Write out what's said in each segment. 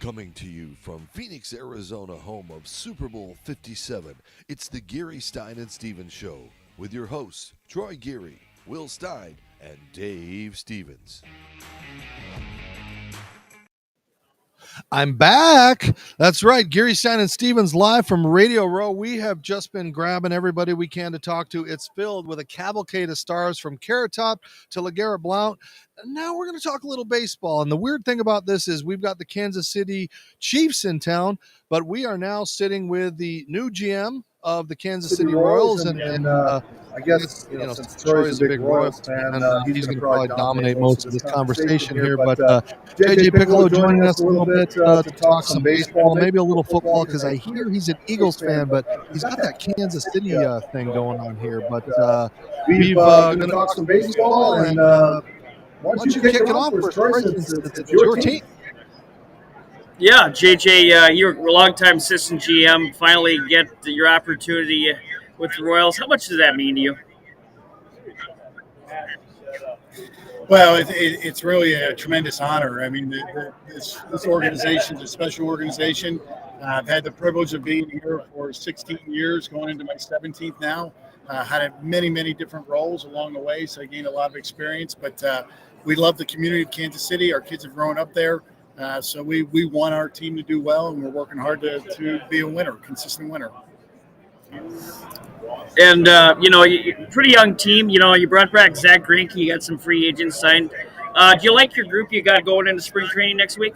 Coming to you from Phoenix, Arizona, home of Super Bowl 57, it's the Gary Stein and Stevens Show with your hosts, Troy Geary, Will Stein, and Dave Stevens. I'm back. That's right. Gary Stein and Stevens live from Radio Row. We have just been grabbing everybody we can to talk to. It's filled with a cavalcade of stars from Carrot Top to LeGarrette Blount. And now we're going to talk a little baseball. And the weird thing about this is we've got the Kansas City Chiefs in town, but we are now sitting with the new GM of the Kansas City Royals. I guess, since Troy is a big Royals fan, he's going to probably dominate most of this conversation here. But JJ Piccollo joining us a little bit to talk some baseball, maybe a little football, because I hear he's an Eagles fan, but he's got that Kansas City thing going on here. But we're going to talk some baseball, and why don't you kick it off first, Troy, since it's your team? Yeah, JJ, you're a longtime assistant GM. Finally get your opportunity with the Royals. How much does that mean to you? Well, it's really a tremendous honor. I mean, this organization is a special organization. I've had the privilege of being here for 16 years, going into my 17th now. Had many, many different roles along the way, so I gained a lot of experience. But we love the community of Kansas City. Our kids have grown up there. So we want our team to do well, and we're working hard to be a winner, consistent winner. And, pretty young team. You brought back Zach Greinke. You got some free agents signed. Do you like your group you got going into spring training next week?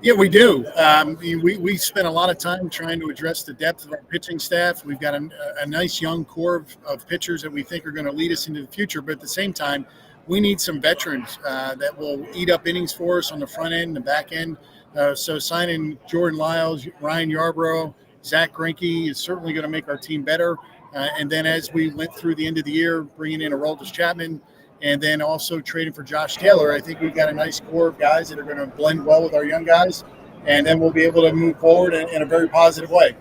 Yeah, we do. We spent a lot of time trying to address the depth of our pitching staff. We've got a nice young core of pitchers that we think are going to lead us into the future. But at the same time, we need some veterans that will eat up innings for us on the front end and the back end. So signing Jordan Lyles, Ryan Yarbrough, Zach Greinke is certainly going to make our team better. And then as we went through the end of the year, bringing in Aroldis Chapman, and then also trading for Josh Taylor, I think we've got a nice core of guys that are going to blend well with our young guys. And then we'll be able to move forward in a very positive way.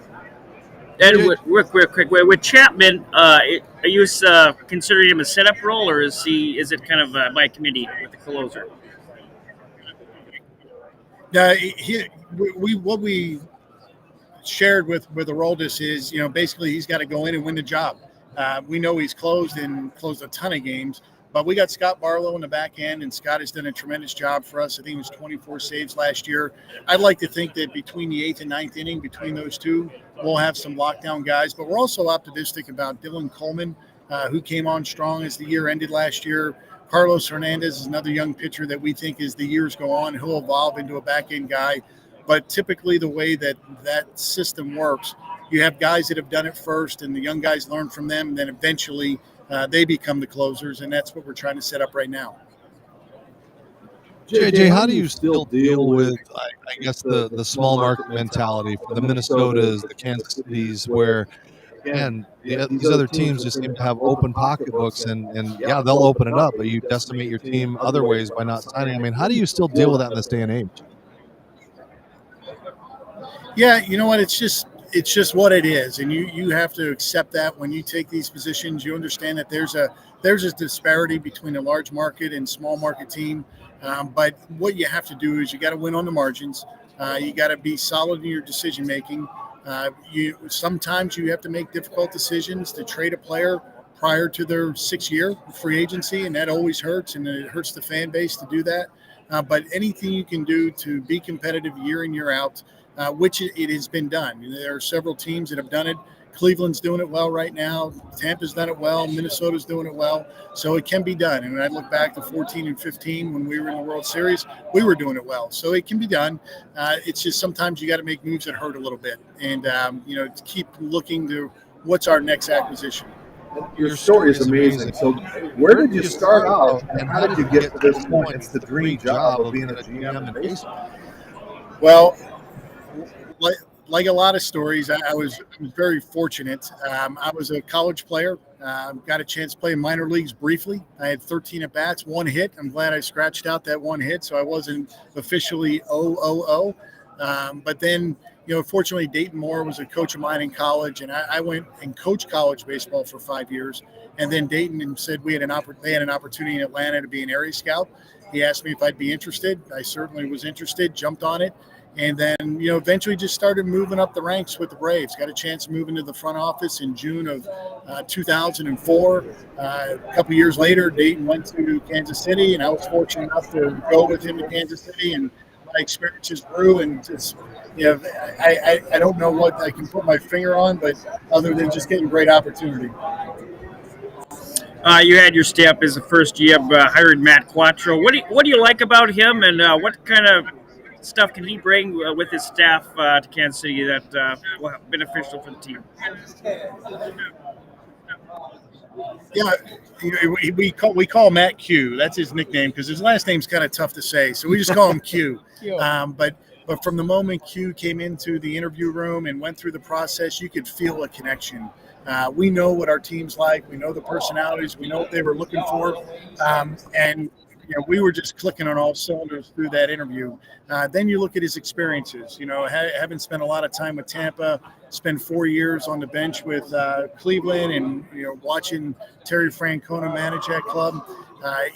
And real quick, with Chapman, are you considering him a setup role, or is it kind of by committee with the closer? What we shared with Aroldis is, basically he's got to go in and win the job. We know he's closed a ton of games, but we got Scott Barlow in the back end, and Scott has done a tremendous job for us. I think it was 24 saves last year. I'd like to think that between the 8th and 9th inning, between those two, we'll have some lockdown guys. But we're also optimistic about Dylan Coleman, who came on strong as the year ended last year. Carlos Hernandez is another young pitcher that we think as the years go on, he'll evolve into a back-end guy. But typically the way that system works, you have guys that have done it first, and the young guys learn from them, and then eventually they become the closers, and that's what we're trying to set up right now. JJ, how do you still deal with, I guess, the small market mentality for the Minnesotas, the Kansas Cities, where, again, these other teams just seem to have open pocketbooks, and they'll open it up, but you decimate your team other ways by not signing. I mean, how do you still deal with that in this day and age? Yeah, you know what? It's just what it is, and you have to accept that when you take these positions. You understand that there's a disparity between a large market and small market team, but what you have to do is you got to win on the margins. You got to be solid in your decision making. Sometimes you have to make difficult decisions to trade a player prior to their 6-year free agency, and that always hurts, and it hurts the fan base to do that. But anything you can do to be competitive year in, year out, which it has been done. There are several teams that have done it. Cleveland's doing it well right now. Tampa's done it well. Minnesota's doing it well. So it can be done. And when I look back to 14 and 15 when we were in the World Series, we were doing it well. So it can be done. It's just sometimes you got to make moves that hurt a little bit. And, to keep looking to what's our next acquisition. Your story is amazing. So where did you start out, and how did you get to this point? It's the dream job of being a GM in baseball. Well, like a lot of stories, I was very fortunate. I was a college player, got a chance to play in minor leagues briefly. I had 13 at-bats, 1 hit. I'm glad I scratched out that 1 hit, so I wasn't officially 0-0-0. But then, fortunately, Dayton Moore was a coach of mine in college, and I went and coached college baseball for 5 years. And then Dayton said they had an opportunity in Atlanta to be an area scout. He asked me if I'd be interested. I certainly was interested, jumped on it. And then, eventually just started moving up the ranks with the Braves. Got a chance to move into the front office in June of 2004. A couple years later, Dayton went to Kansas City, and I was fortunate enough to go with him to Kansas City. And my experiences grew, and just, I don't know what I can put my finger on, but other than just getting great opportunity. You had your step as the first you have hired Matt Quattro. What do you like about him, and what kind of stuff can he bring with his staff to Kansas City that will be beneficial for the team? Yeah, we call Matt Q. That's his nickname because his last name's kind of tough to say, so we just call him Q. But from the moment Q came into the interview room and went through the process, you could feel a connection. We know what our team's like. We know the personalities. We know what they were looking for, and we were just clicking on all cylinders through that interview. Then you look at his experiences. Having spent a lot of time with Tampa, spent 4 years on the bench with Cleveland, and watching Terry Francona manage that club.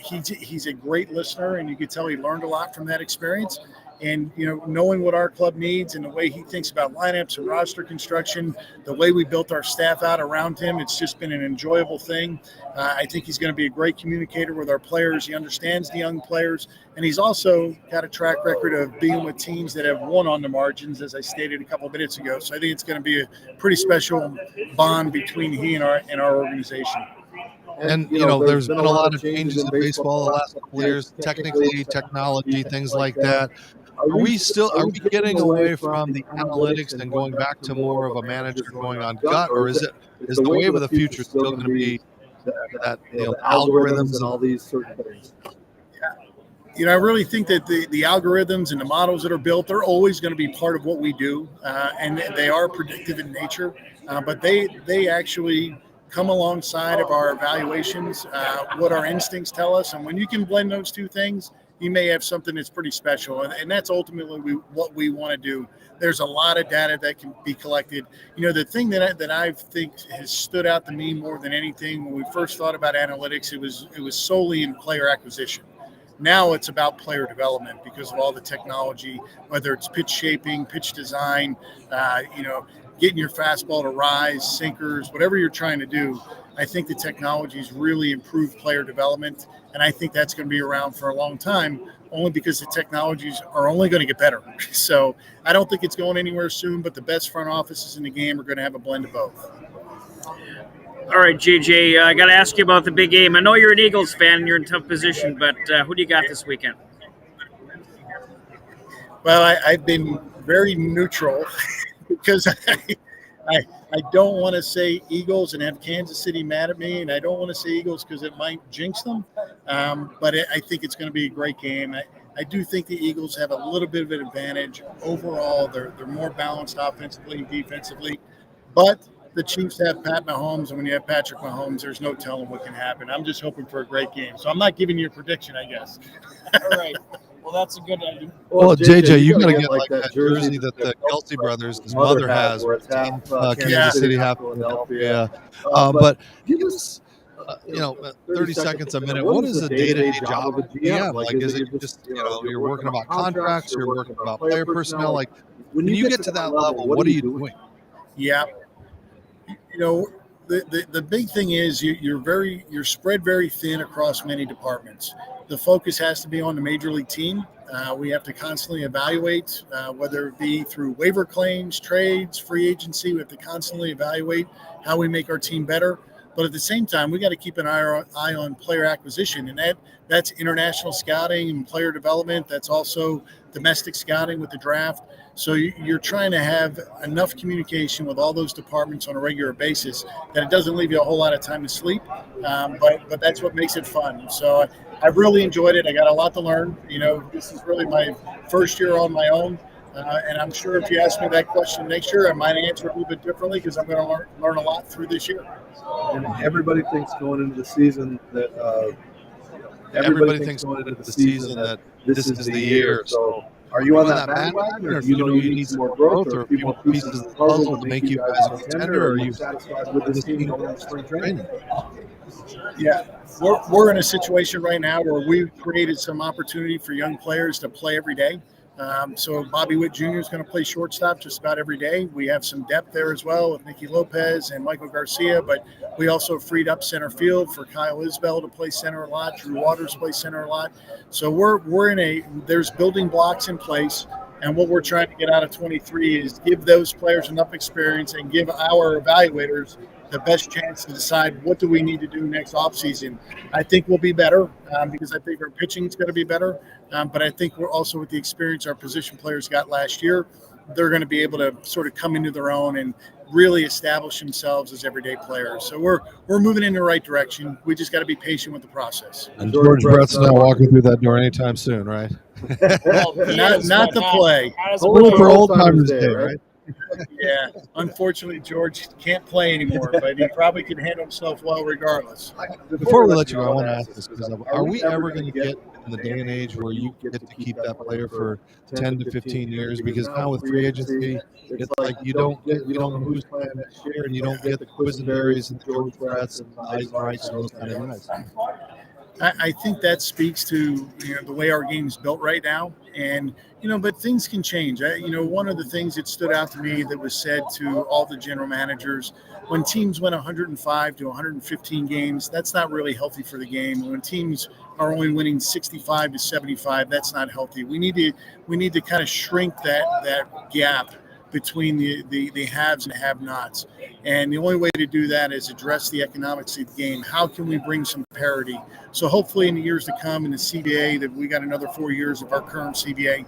He's a great listener, and you could tell he learned a lot from that experience. And, knowing what our club needs and the way he thinks about lineups and roster construction, the way we built our staff out around him, it's just been an enjoyable thing. I think he's going to be a great communicator with our players. He understands the young players, and he's also got a track record of being with teams that have won on the margins, as I stated a couple of minutes ago. So I think it's going to be a pretty special bond between he and our organization. And, there's been a lot of changes in baseball the last couple of years, technically, technology, things like that. Are we getting away from the analytics and going back to more of a manager going on gut, or is the wave of the future still going to be that algorithms and all these certain things? I really think that the algorithms and the models that are built, they're always going to be part of what we do, and they are predictive in nature, but they actually come alongside of our evaluations, what our instincts tell us, and when you can blend those two things, you may have something that's pretty special, and that's ultimately what we want to do. There's a lot of data that can be collected. The thing that I think has stood out to me more than anything, when we first thought about analytics, it was solely in player acquisition. Now it's about player development because of all the technology, whether it's pitch shaping, pitch design, getting your fastball to rise, sinkers, whatever you're trying to do. I think the technology's really improved player development, and I think that's going to be around for a long time, only because the technologies are only going to get better. So I don't think it's going anywhere soon, but the best front offices in the game are going to have a blend of both. All right, JJ, I got to ask you about the big game. I know you're an Eagles fan and you're in a tough position, but who do you got this weekend? Well, I've been very neutral because I don't want to say Eagles and have Kansas City mad at me, and I don't want to say Eagles because it might jinx them. But I think it's going to be a great game. I do think the Eagles have a little bit of an advantage overall. They're more balanced offensively and defensively, but the Chiefs have Pat Mahomes, and when you have Patrick Mahomes, there's no telling what can happen. I'm just hoping for a great game. So I'm not giving you a prediction, I guess. All right. Well, that's a good idea. Well, JJ, you got to get like that jersey that the Kelsey brothers, his mother has, where it's half Kansas City, half Philadelphia. But give us, 30 seconds, a minute. What is the day-to-day job of a GM? Like, is it just, you're working about contracts, you're working about player personnel? Like, when you get to that level, what are you doing? Yeah. The big thing is you're spread very thin across many departments. The focus has to be on the major league team. We have to constantly evaluate, whether it be through waiver claims, trades, free agency. We have to constantly evaluate how we make our team better. But at the same time, we got to keep an eye on player acquisition, and that's international scouting and player development. That's also domestic scouting with the draft. So you're trying to have enough communication with all those departments on a regular basis that it doesn't leave you a whole lot of time to sleep. But that's what makes it fun. So I've really enjoyed it. I got a lot to learn. This is really my first year on my own. And I'm sure if you ask me that question next year, I might answer it a little bit differently because I'm going to learn a lot through this year. And everybody thinks going into the season that this is the year. So are you on that bandwagon, or do you need some more growth, or a few more pieces of the puzzle to make you guys a contender, or are you satisfied with this team going into spring training? Yeah, we're in a situation right now where we've created some opportunity for young players to play every day. So Bobby Witt Jr. is going to play shortstop just about every day. We have some depth there as well with Nicky Lopez and Michael Garcia, but we also freed up center field for Kyle Isbell to play center a lot. Drew Waters plays center a lot. So there's building blocks in place. And what we're trying to get out of 23 is give those players enough experience and give our evaluators the best chance to decide what do we need to do next offseason. I think we'll be better because I think our pitching is going to be better. But I think we're also with the experience our position players got last year, they're going to be able to sort of come into their own and really establish themselves as everyday players. So we're moving in the right direction. We just got to be patient with the process. And George Brett's not walking through that door anytime soon, right? Well, not to play. Only for old timers day, right? Yeah, unfortunately, George can't play anymore, but he probably can handle himself well regardless. Before we let you go, I want to ask this because are we ever going to get in the day and age where you get to keep that player for 10 to 15 years? Because now with free agency, it's like you don't know who's playing next year, and you don't get the Quisenberries and George Bretts and Eisenreichs and those kind of guys. I think that speaks to the way our game is built right now, and but things can change. One of the things that stood out to me that was said to all the general managers, when teams win 105 to 115 games, that's not really healthy for the game. When teams are only winning 65 to 75, that's not healthy. We need to kind of shrink that gap between the haves and have-nots. And the only way to do that is address the economics of the game. How can we bring some parity? So hopefully in the years to come in the CBA, that we got another 4 years of our current CBA,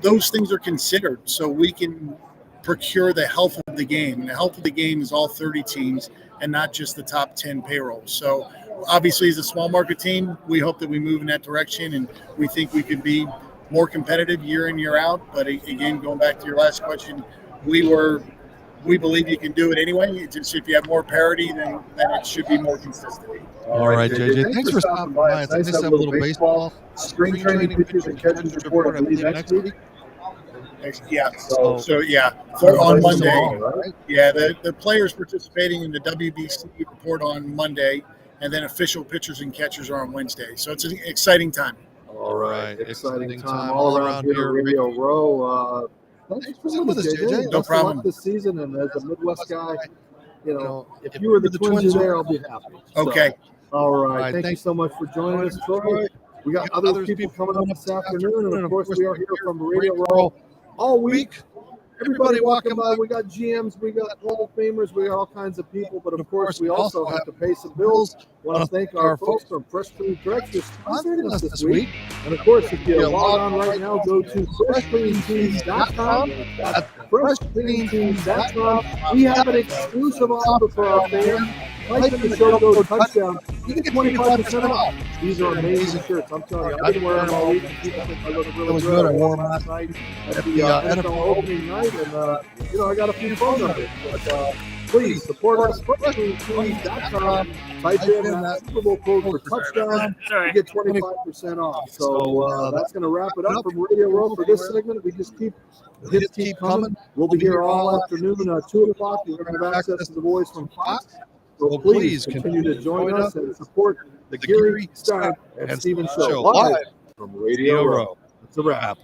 those things are considered so we can procure the health of the game. And the health of the game is all 30 teams and not just the top 10 payrolls. So obviously as a small market team, we hope that we move in that direction, and we think we can be more competitive year in, year out. But again, going back to your last question, we believe you can do it anyway. It's just if you have more parity, then it should be more consistent. All right, JJ. Thanks for stopping by. It's nice to have a little baseball. Spring training pitchers and catchers report, I believe, next week. Yeah. So on Monday. Right? Yeah, the players participating in the WBC report on Monday, and then official pitchers and catchers are on Wednesday. So it's an exciting time. All right, exciting time all around here at Radio Row. Thanks for being with us, JJ. No problem. This season, and as a Midwest guy, if you were the Twins there, I'll be happy. Okay. So, all right. Thank you so much for joining us, Troy. We got other people coming up this afternoon, and of course, we are here from Radio Row all week. Everybody walking by. We got GMs, we got Hall of Famers, we got all kinds of people. But of course, we also have to pay some bills. Want to thank our folks from Fresh Clean Trex for sponsoring us this week. And of course, if you log on right now, go to freshcleanteams.com. That's freshcleanteams.com. We have an exclusive offer for our fans. Like the show goes touchdown, you get 25% off. These are amazing shirts. I'm telling you, I've been wearing them all week, and people think I look really good. I wore them last night at the NFL opening night, and I got a few phones of it. But please support us. FreshCleanTeams.com. Type in that Super Bowl code for touchdown. You get 25% off. So that's going to wrap it up from Radio Row for this segment. We just keep coming. We'll be here all afternoon, 2 o'clock. You're going to have access to the boys from Fox. So please continue to join us and support the Gary, Stein, and Steven Show live from Radio Row. It's a wrap.